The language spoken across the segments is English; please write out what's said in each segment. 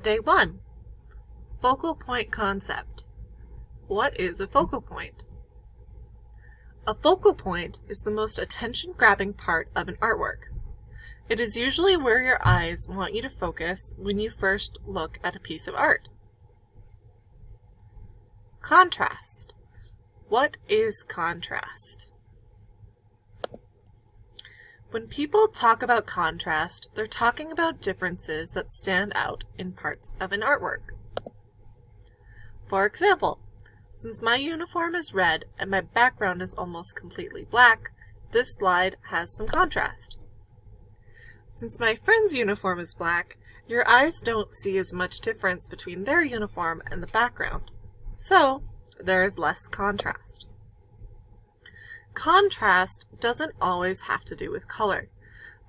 Day 1. Focal point concept. What is a focal point? A focal point is the most attention-grabbing part of an artwork. It is usually where your eyes want you to focus when you first look at a piece of art. Contrast. What is contrast? When people talk about contrast, they're talking about differences that stand out in parts of an artwork. For example, since my uniform is red and my background is almost completely black, this slide has some contrast. Since my friend's uniform is black, your eyes don't see as much difference between their uniform and the background, so there is less contrast. Contrast doesn't always have to do with color.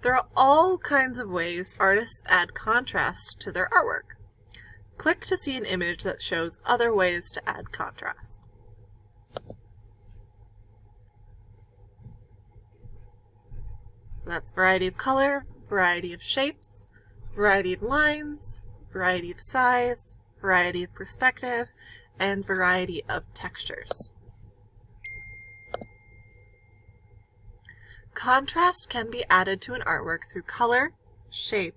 There are all kinds of ways artists add contrast to their artwork. Click to see an image that shows other ways to add contrast. So that's variety of color, variety of shapes, variety of lines, variety of size, variety of perspective, and variety of textures. Contrast can be added to an artwork through color, shape,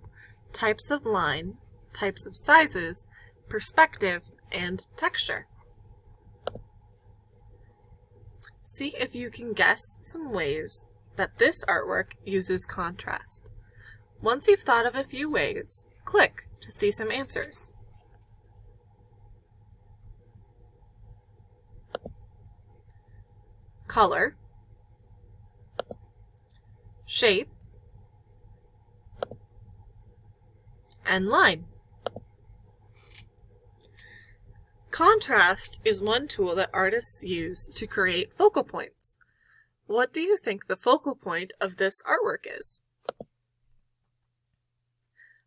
types of line, types of sizes, perspective, and texture. See if you can guess some ways that this artwork uses contrast. Once you've thought of a few ways, click to see some answers. Color, shape, and line. Contrast is one tool that artists use to create focal points. What do you think the focal point of this artwork is?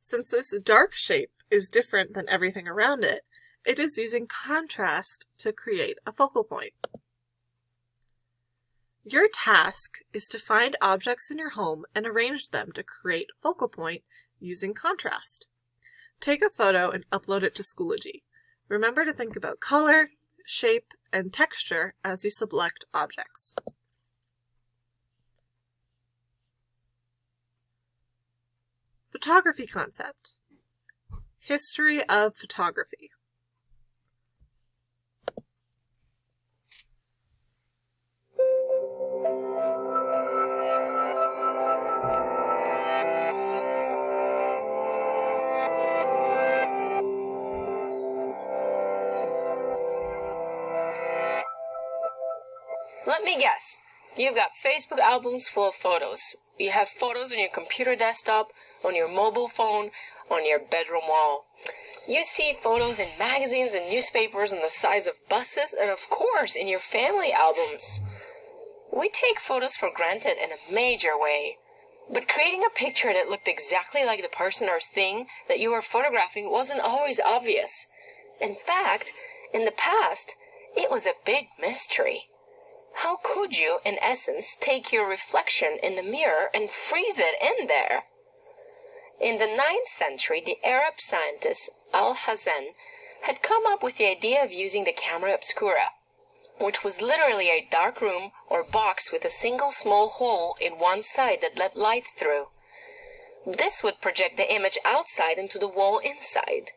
Since this dark shape is different than everything around it, it is using contrast to create a focal point. Your task is to find objects in your home and arrange them to create a focal point using contrast. Take a photo and upload it to Schoology. Remember to think about color, shape, and texture as you select objects. Photography concept. History of photography. Let me guess. You've got Facebook albums full of photos. You have photos on your computer desktop, on your mobile phone, on your bedroom wall. You see photos in magazines and newspapers on the sides of buses, and of course in your family albums. We take photos for granted in a major way. But creating a picture that looked exactly like the person or thing that you were photographing wasn't always obvious. In fact, in the past, it was a big mystery. How could you, in essence, take your reflection in the mirror and freeze it in there? In the 9th century, the Arab scientist Al-Hazen had come up with the idea of using the camera obscura, which was literally a dark room or box with a single small hole in one side that let light through. This would project the image outside into the wall inside.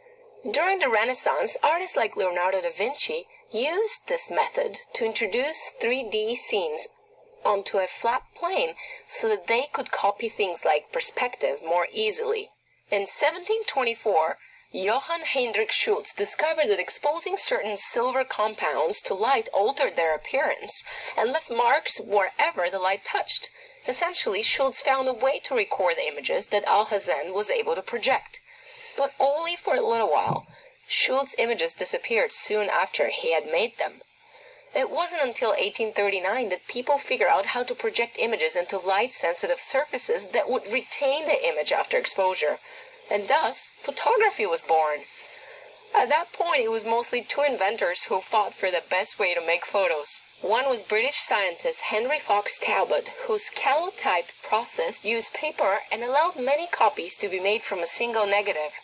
During the Renaissance, artists like Leonardo da Vinci used this method to introduce 3D scenes onto a flat plane so that they could copy things like perspective more easily. In 1724, Johann Heinrich Schultz discovered that exposing certain silver compounds to light altered their appearance and left marks wherever the light touched. Essentially, Schultz found a way to record the images that Al-Hazen was able to project. But only for a little while. Schultz's images disappeared soon after he had made them. It wasn't until 1839 that people figured out how to project images into light-sensitive surfaces that would retain the image after exposure, and thus photography was born. At that point, it was mostly two inventors who fought for the best way to make photos. One was British scientist Henry Fox Talbot, whose calotype process used paper and allowed many copies to be made from a single negative.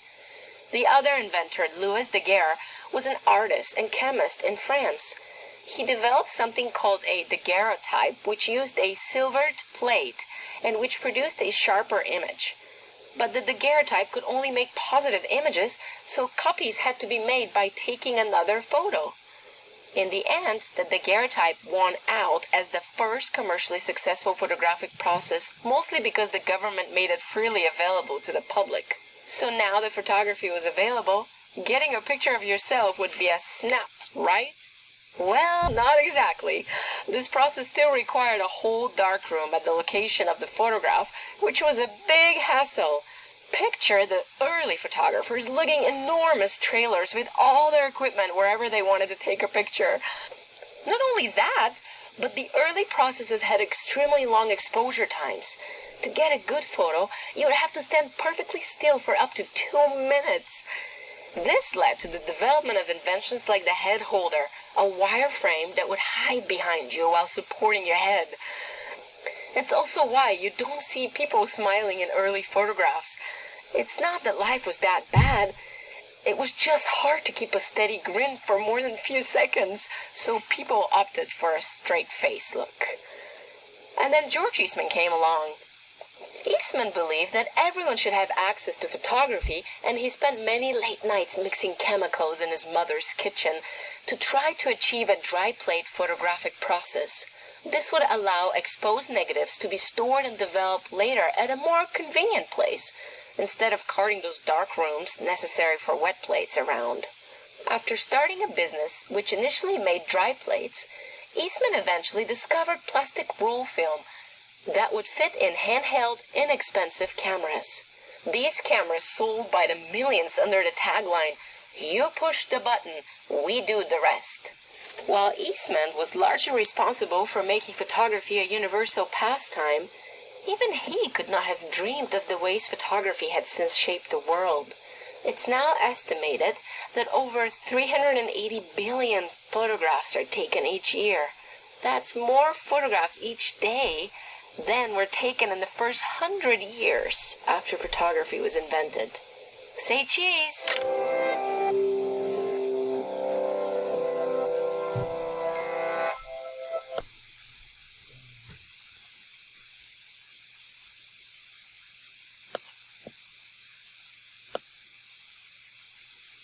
The other inventor, Louis Daguerre, was an artist and chemist in France. He developed something called a daguerreotype, which used a silvered plate and which produced a sharper image. But the daguerreotype could only make positive images, so copies had to be made by taking another photo. In the end, the daguerreotype won out as the first commercially successful photographic process, mostly because the government made it freely available to the public. So now that photography was available, getting a picture of yourself would be a snap, right? Well, not exactly. This process still required a whole darkroom at the location of the photograph, which was a big hassle. Picture the early photographers lugging enormous trailers with all their equipment wherever they wanted to take a picture. Not only that, but the early processes had extremely long exposure times. To get a good photo, you would have to stand perfectly still for up to 2 minutes. This led to the development of inventions like the head holder, a wire frame that would hide behind you while supporting your head. It's also why you don't see people smiling in early photographs. It's not that life was that bad. It was just hard to keep a steady grin for more than a few seconds, so people opted for a straight face look. And then George Eastman came along. Eastman believed that everyone should have access to photography, and he spent many late nights mixing chemicals in his mother's kitchen to try to achieve a dry plate photographic process. This would allow exposed negatives to be stored and developed later at a more convenient place, instead of carting those dark rooms necessary for wet plates around. After starting a business which initially made dry plates, Eastman eventually discovered plastic roll film that would fit in handheld, inexpensive cameras. These cameras sold by the millions under the tagline, "You push the button, we do the rest." While Eastman was largely responsible for making photography a universal pastime, even he could not have dreamed of the ways photography had since shaped the world. It's now estimated that over 380 billion photographs are taken each year. That's more photographs each day than were taken in the first 100 years after photography was invented. Say cheese!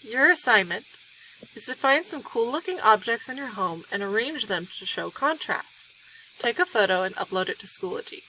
Your assignment is to find some cool-looking objects in your home and arrange them to show contrast. Take a photo and upload it to Schoology.